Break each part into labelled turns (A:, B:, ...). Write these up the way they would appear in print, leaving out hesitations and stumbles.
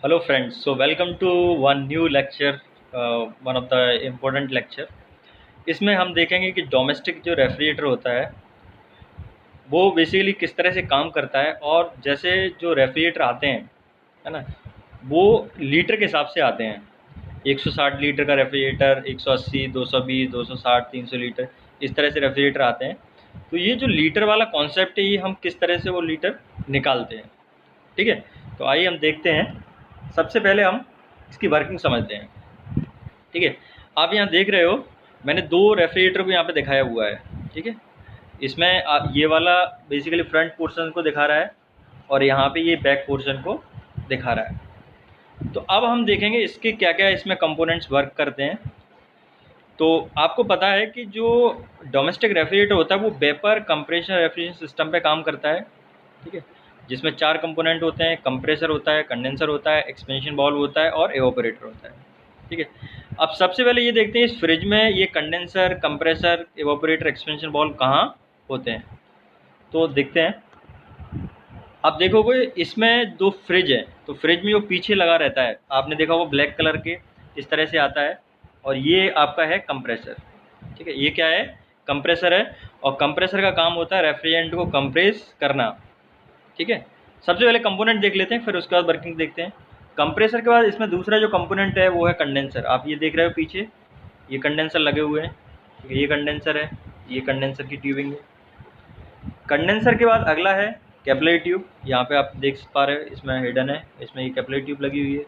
A: Hello friends, so welcome to one new lecture, one of the important lecture. इसमें हम देखेंगे कि domestic जो रेफ्रिजरेटर होता है वो बेसिकली किस तरह से काम करता है। और जैसे जो रेफ्रिजरेटर आते हैं, है ना, वो लीटर के हिसाब से आते हैं। 160 लीटर का रेफ्रिजरेटर, 180, 220, 260, 300 लीटर, इस तरह से रेफ्रिजरेटर आते हैं। तो ये जो लीटर वाला कॉन्सेप्ट है, ये हम किस तरह से वो लीटर निकालते हैं। ठीक है, तो आइए हम देखते हैं। सबसे पहले हम इसकी वर्किंग समझते हैं। ठीक है, आप यहाँ देख रहे हो, मैंने दो रेफ्रिजरेटर को यहाँ पे दिखाया हुआ है। ठीक है, इसमें ये वाला बेसिकली फ्रंट पोर्शन को दिखा रहा है और यहाँ पे ये बैक पोर्शन को दिखा रहा है। तो अब हम देखेंगे इसके क्या क्या इसमें कंपोनेंट्स वर्क करते हैं। तो आपको पता है कि जो डोमेस्टिक रेफ्रिजरेटर होता है वो वेपर कंप्रेशर रेफ्रिजरेशन सिस्टम पे काम करता है। ठीक है, जिसमें चार कंपोनेंट होते हैं। कंप्रेसर होता है, कंडेंसर होता है, एक्सपेंशन वाल्व होता है और एवापोरेटर होता है। ठीक है, अब सबसे पहले ये देखते हैं इस फ्रिज में ये condenser, compressor, evaporator, expansion valve कहाँ होते हैं। तो देखते हैं। आप देखोगे इसमें दो फ्रिज है, तो फ्रिज में जो पीछे लगा रहता है आपने देखा वो ब्लैक कलर के इस तरह से आता है, और ये आपका है कंप्रेसर। ठीक है, ये क्या है, कंप्रेसर है। और कंप्रेसर का काम होता है रेफ्रिजरेंट को कंप्रेस करना। ठीक है, सबसे पहले कंपोनेंट देख लेते हैं, फिर उसके बाद वर्किंग देखते हैं। कंप्रेसर के बाद इसमें दूसरा जो कंपोनेंट है वो है कंडेंसर। आप ये देख रहे हो पीछे, ये कंडेंसर लगे हुए हैं। ठीक है, ये कंडेंसर है, ये कंडेंसर की ट्यूबिंग है। कंडेंसर के बाद अगला है कैपिलरी ट्यूब। यहाँ पे आप देख पा रहे हो, इसमें हिडन है, इसमें ये कैपिलरी ट्यूब लगी हुई है।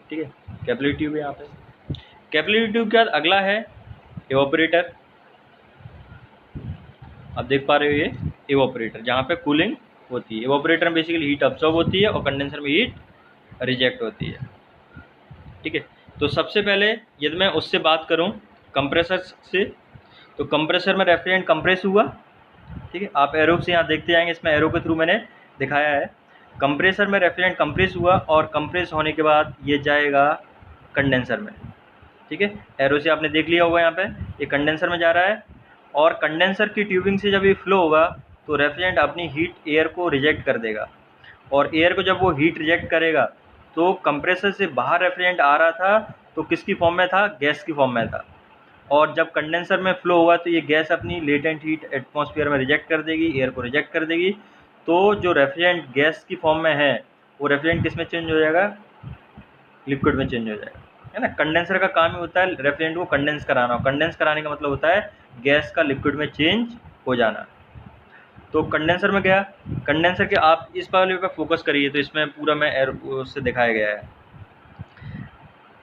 A: ठीक है, कैपिलरी ट्यूब है यहाँ पे। कैपिलरी ट्यूब के बाद अगला है एवापोरेटर। आप देख पा रहे हो ये एवापोरेटर, जहाँ पे कूलिंग होती है। एवापोरेटर में बेसिकली हीट अब्सॉर्ब होती है और कंडेंसर में हीट रिजेक्ट होती है। ठीक है, तो सबसे पहले यदि मैं उससे बात करूं कंप्रेसर से, तो कंप्रेसर में रेफ्रिजरेंट कंप्रेस हुआ। ठीक है, आप एरो से यहाँ देखते जाएंगे, इसमें एरो के थ्रू मैंने दिखाया है। कंप्रेसर में रेफ्रिजरेंट कंप्रेस हुआ और कंप्रेस होने के बाद ये जाएगा कंडेंसर में। ठीक है, एरो से आपने देख लिया होगा, यहाँ पे ये कंडेंसर में जा रहा है। और कंडेंसर की ट्यूबिंग से जब ये फ्लो होगा तो रेफ्रिजरेंट अपनी हीट एयर को रिजेक्ट कर देगा। और एयर को जब वो हीट रिजेक्ट करेगा तो कंप्रेसर से बाहर रेफ्रिजरेंट आ रहा था तो किसकी फॉर्म में था, गैस की फॉर्म में था। और जब कंडेंसर में फ्लो होगा तो ये गैस अपनी लेटेंट हीट एटमॉस्फेयर में रिजेक्ट कर देगी, एयर को रिजेक्ट कर देगी। तो जो रेफ्रिजरेंट गैस की फॉर्म में है वो रेफ्रिजरेंट किस में चेंज हो जाएगा, लिक्विड में चेंज हो जाएगा। है ना, कंडेंसर का काम ही होता है रेफ्रिजरेंट को कंडेंस कराना। कंडेंस कराने का मतलब होता है गैस का लिक्विड में चेंज हो जाना। तो कंडेंसर में गया। कंडेंसर के आप इस वाले पे फोकस करिए, तो इसमें पूरा मैं एरो से दिखाया गया है।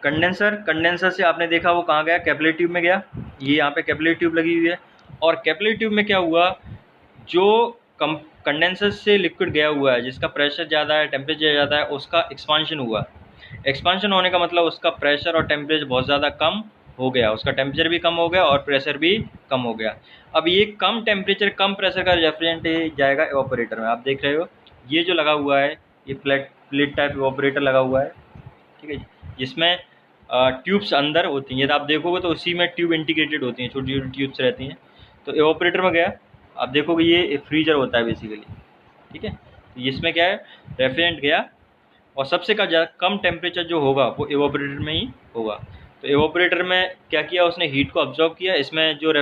A: कंडेंसर, कंडेंसर से आपने देखा वो कहाँ गया, कैपिलरी ट्यूब में गया। ये यहाँ पे कैपिलरी ट्यूब लगी हुई है। और कैपिलरी ट्यूब में क्या हुआ, जो कंडेंसर से लिक्विड गया हुआ है जिसका प्रेशर ज़्यादा है, टेम्परेचर ज़्यादा है, उसका एक्सपांशन हुआ। एक्सपांशन होने का मतलब उसका प्रेशर और टेम्परेचर बहुत ज़्यादा कम हो गया, उसका टेम्परेचर भी कम हो गया और प्रेशर भी कम हो गया। अब ये कम टेम्परेचर कम प्रेशर का रेफ्रिजरेंट जाएगा एवापोरेटर में। आप देख रहे हो ये जो लगा हुआ है, ये प्लेट टाइप एवापोरेटर लगा हुआ है। ठीक है, जिसमें ट्यूब्स अंदर होती हैं। यदि आप देखोगे तो उसी में ट्यूब इंटीग्रेटेड होती हैं, छोटी छोटी ट्यूब्स रहती हैं। तो एवापोरेटर में गया, आप देखोगे ये फ्रीजर होता है बेसिकली। ठीक है, तो इसमें क्या है, रेफ्रिजरेंट गया और सबसे कम टेम्परेचर जो होगा वो एवापोरेटर में ही होगा। तो एवापोरेटर में क्या किया, उसने हीट को अब्जॉर्ब किया। इसमें जो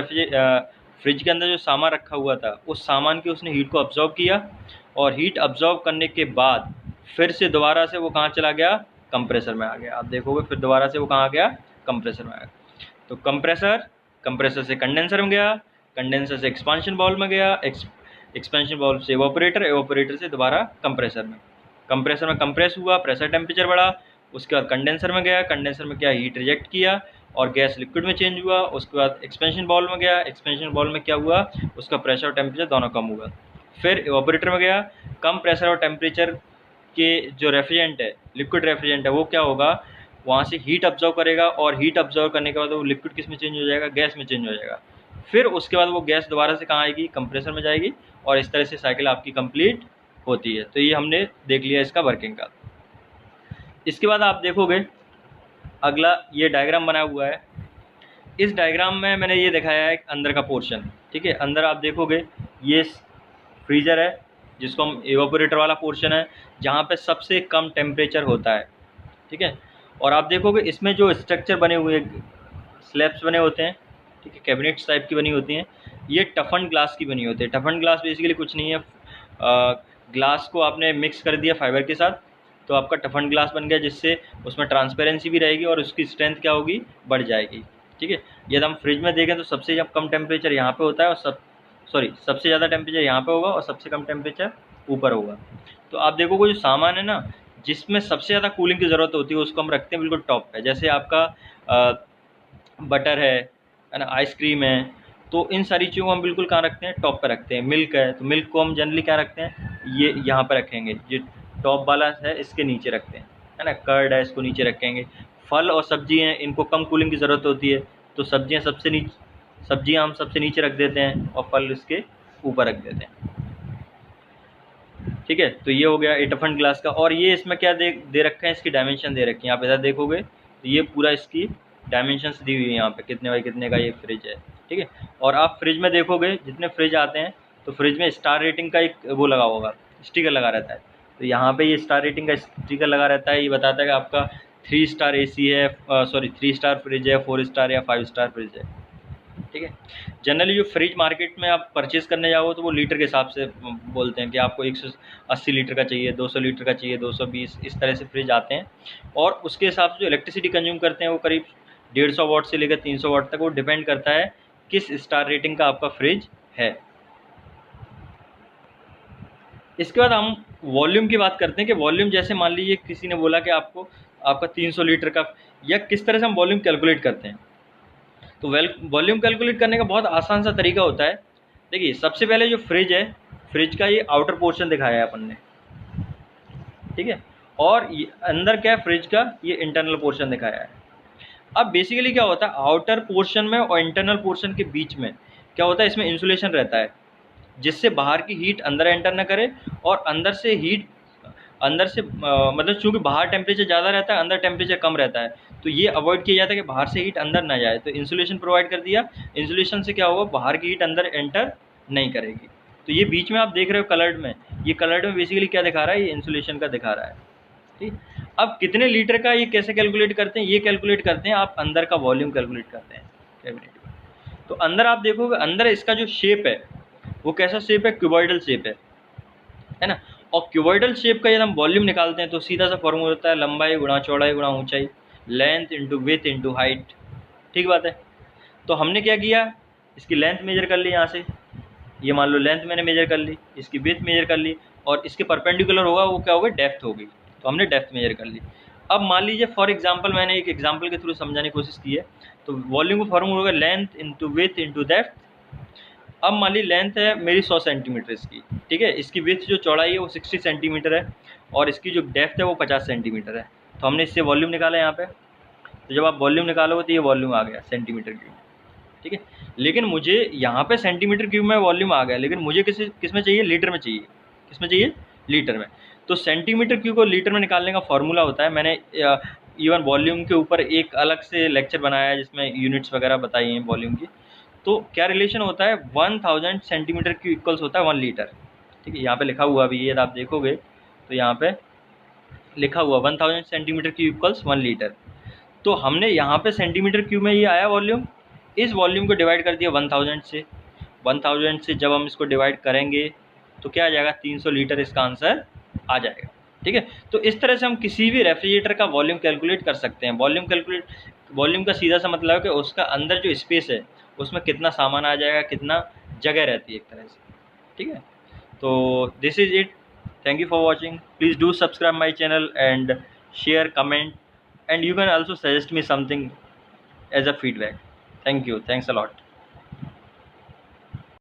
A: फ्रिज के अंदर जो सामान रखा हुआ था उस सामान की उसने हीट को अब्जॉर्ब किया। और हीट अब्जॉर्ब करने के बाद फिर से दोबारा से वो कहाँ चला गया, कंप्रेसर में आ गया। आप देखोगे फिर दोबारा से वो कहाँ आ गया, कंप्रेसर में आ गया। तो कंप्रेसर, कंप्रेसर से कंडेंसर में गया, कंडेंसर से एक्सपांशन बाउल में गया, एक्सपेंशन बाउल से एवापोरेटर, एवापोरेटर से दोबारा कंप्रेसर में। कंप्रेसर में कंप्रेस हुआ, प्रेशर टेम्परेचर बढ़ा। उसके बाद कंडेंसर में गया, कंडेंसर में क्या, हीट रिजेक्ट किया और गैस लिक्विड में चेंज हुआ। उसके बाद एक्सपेंशन बाउल में गया, एक्सपेंशन बाउल में क्या हुआ, उसका प्रेशर और टेम्परेचर दोनों कम हुआ। फिर एवापोरेटर में गया, कम प्रेशर और टेम्परेचर के जो रेफ्रिजरेंट है, लिक्विड रेफ्रिजरेंट है, वो क्या होगा, वहाँ से हीट अब्जॉर्व करेगा और हीट अब्जॉर्व करने के बाद वो लिक्विड किस में चेंज हो जाएगा, गैस में चेंज हो जाएगा। फिर उसके बाद वो गैस दोबारा से कहाँ आएगी, कंप्रेसर में जाएगी। और इस तरह से साइकिल आपकी कंप्लीट होती है। तो ये हमने देख लिया इसका वर्किंग का। इसके बाद आप देखोगे अगला ये डायग्राम बना हुआ है। इस डायग्राम में मैंने ये दिखाया है अंदर का पोर्शन। ठीक है, अंदर आप देखोगे ये फ्रीजर है, जिसको हम एवापोरेटर वाला पोर्शन है, जहाँ पे सबसे कम टेम्परेचर होता है, ठीक है। और आप देखोगे इसमें जो स्ट्रक्चर बने हुए स्लैब्स बने होते हैं, ठीक है, कैबिनेट्स टाइप की बनी होती हैं, ये टफन ग्लास की बनी होती है। टफन ग्लास बेसिकली कुछ नहीं है, ग्लास को आपने मिक्स कर दिया फाइबर के साथ, तो आपका टफन ग्लास बन गया, जिससे उसमें ट्रांसपेरेंसी भी रहेगी और उसकी स्ट्रेंथ क्या होगी, बढ़ जाएगी, ठीक है। यदि हम फ्रिज में देखें तो सबसे जब कम टेम्परेचर यहाँ पे होता है और सबसे ज़्यादा टेम्परेचर यहाँ पे होगा और सबसे कम टेम्परेचर ऊपर होगा। तो आप देखोगे जो सामान है ना, जिसमें सबसे ज़्यादा कूलिंग की ज़रूरत होती है, उसको हम रखते हैं बिल्कुल टॉप पे। जैसे आपका बटर है ना, आइसक्रीम है, तो इन सारी चीज़ों को हम बिल्कुल कहाँ रखते हैं, टॉप पे रखते हैं। मिल्क है तो मिल्क को हम जनरली क्या रखते हैं, ये यहाँ पर रखेंगे, जो टॉप वाला है इसके नीचे रखते हैं, है ना। कर्ड है, इसको नीचे रखेंगे। फल और सब्जी हैं, इनको कम कूलिंग की ज़रूरत होती है, तो सब्जियाँ हम सबसे नीचे रख देते हैं और फल इसके ऊपर रख देते हैं, ठीक है। तो ये हो गया एटफन ग्लास का। और ये इसमें क्या दे रखा है, इसकी डायमेंशन दे रखी है। आप इधर देखोगे तो ये पूरा इसकी डायमेंशंस दी हुई है यहाँ पे, कितने बाई कितने का ये फ्रिज है, ठीक है। और आप फ्रिज में देखोगे, जितने फ्रिज आते हैं तो फ्रिज में स्टार रेटिंग का एक वो लगा होगा, स्टिकर लगा रहता है। तो यहाँ पे ये स्टार रेटिंग का स्टिकर लगा रहता है, ये बताता है कि आपका 3 स्टार AC है, 3 स्टार फ्रिज है, 4 स्टार या 5 स्टार फ्रिज है, ठीक है। जनरली जो फ्रिज मार्केट में आप परचेज़ करने जाओ तो वो लीटर के हिसाब से बोलते हैं कि आपको 180 लीटर का चाहिए, 200 लीटर का चाहिए, 220, इस तरह से फ्रिज आते हैं। और उसके हिसाब से जो इलेक्ट्रिसिटी कंज्यूम करते हैं वो करीब 150 वाट से लेकर 300 वाट तक, वो डिपेंड करता है किस स्टार रेटिंग का आपका फ्रिज है। इसके बाद हम वॉल्यूम की बात करते हैं कि वॉल्यूम, जैसे मान लीजिए किसी ने बोला कि आपका 300 लीटर का, या किस तरह से हम वॉल्यूम कैलकुलेट करते हैं। तो वॉल्यूम कैलकुलेट करने का बहुत आसान सा तरीका होता है। देखिए, सबसे पहले जो फ्रिज है, फ्रिज का ये आउटर पोर्शन दिखाया है अपन ने, ठीक है। और ये अंदर क्या है फ्रिज का, ये इंटरनल पोर्शन दिखाया है। अब बेसिकली क्या होता है, आउटर पोर्शन में और इंटरनल पोर्शन के बीच में क्या होता है, इसमें इंसुलेशन रहता है, जिससे बाहर की हीट अंदर एंटर ना करे, और अंदर से मतलब चूँकि बाहर टेम्परेचर ज़्यादा रहता है, अंदर टेम्परेचर कम रहता है, तो ये अवॉइड किया जाता है कि बाहर से हीट अंदर ना जाए। तो इंसुलेशन प्रोवाइड कर दिया, इंसुलेशन से क्या होगा, बाहर की हीट अंदर एंटर नहीं करेगी। तो ये बीच में आप देख रहे हो कलर्ड में, ये कलर्ड में बेसिकली क्या दिखा रहा है, ये इंसुलेशन का दिखा रहा है, ठीक। अब कितने लीटर का ये कैसे कैलकुलेट करते हैं, ये कैलकुलेट करते हैं आप अंदर का वॉल्यूम कैलकुलेट करते हैं कैबिनेट का। तो अंदर आप देखोगे, अंदर इसका जो शेप है वो कैसा शेप है, क्यूबॉइडल शेप है ना। और क्यूबॉइडल शेप का जब हम वॉल्यूम निकालते हैं तो सीधा सा फॉर्मूला होता है, लंबाई गुणा चौड़ाई गुणा ऊंचाई, length into with into height, ठीक बात है। तो हमने क्या किया, इसकी लेंथ मेजर कर ली यहाँ से, ये मान लो लेंथ मैंने मेजर कर ली, इसकी विथ मेजर कर ली, और इसके परपेंडिकुलर होगा वो क्या होगा, डेप्थ होगी, तो हमने डेप्थ मेजर कर ली। अब मान लीजिए फॉर एग्जांपल, मैंने एक एग्जांपल के थ्रू समझाने की कोशिश की है। तो वॉल्यूम का फॉर्मूला होगा length into with into depth. अब मान ली लेंथ है मेरी 100 सेंटीमीटर इसकी, ठीक है। इसकी विथ जो चौड़ाई है वो 60 सेंटीमीटर है, और इसकी जो डेप्थ है वो 50 सेंटीमीटर है। तो हमने इससे वॉल्यूम निकाला यहाँ पे। तो जब आप वॉल्यूम निकालोगे तो ये वॉल्यूम आ गया सेंटीमीटर क्यूब, ठीक है। लेकिन मुझे यहाँ पे सेंटीमीटर क्यूब में वॉल्यूम आ गया, लेकिन मुझे किस में चाहिए, लीटर में चाहिए। किस में चाहिए, लीटर में। तो सेंटीमीटर क्यूब को लीटर में निकालने का फॉर्मूला होता है, मैंने इवन वॉल्यूम के ऊपर एक अलग से लेक्चर बनाया है जिसमें यूनिट्स वगैरह बताई हैं वॉल्यूम की। तो क्या रिलेशन होता है, 1000 सेंटीमीटर क्यूब इक्वल्स होता है 1 लीटर, ठीक है। यहाँ पे लिखा हुआ भी, ये आप देखोगे तो यहाँ पे लिखा हुआ 1000 सेंटीमीटर क्यूब इक्वल्स 1 लीटर। तो हमने यहाँ पे सेंटीमीटर क्यूब में ये आया वॉल्यूम, इस वॉल्यूम को डिवाइड कर दिया 1000 से। 1000 से जब हम इसको डिवाइड करेंगे तो क्या आ जाएगा, 300 लीटर इसका आंसर आ जाएगा, ठीक है। तो इस तरह से हम किसी भी रेफ्रिजरेटर का वॉल्यूम कैलकुलेट कर सकते हैं। वॉल्यूम का सीधा सा मतलब है कि उसका अंदर जो स्पेस है उसमें कितना सामान आ जाएगा, कितना जगह रहती है एक तरह से, ठीक है। तो this is it, thank you for watching, please do subscribe my channel and share, comment, and you can also suggest me something as a feedback. Thank you, thanks a lot.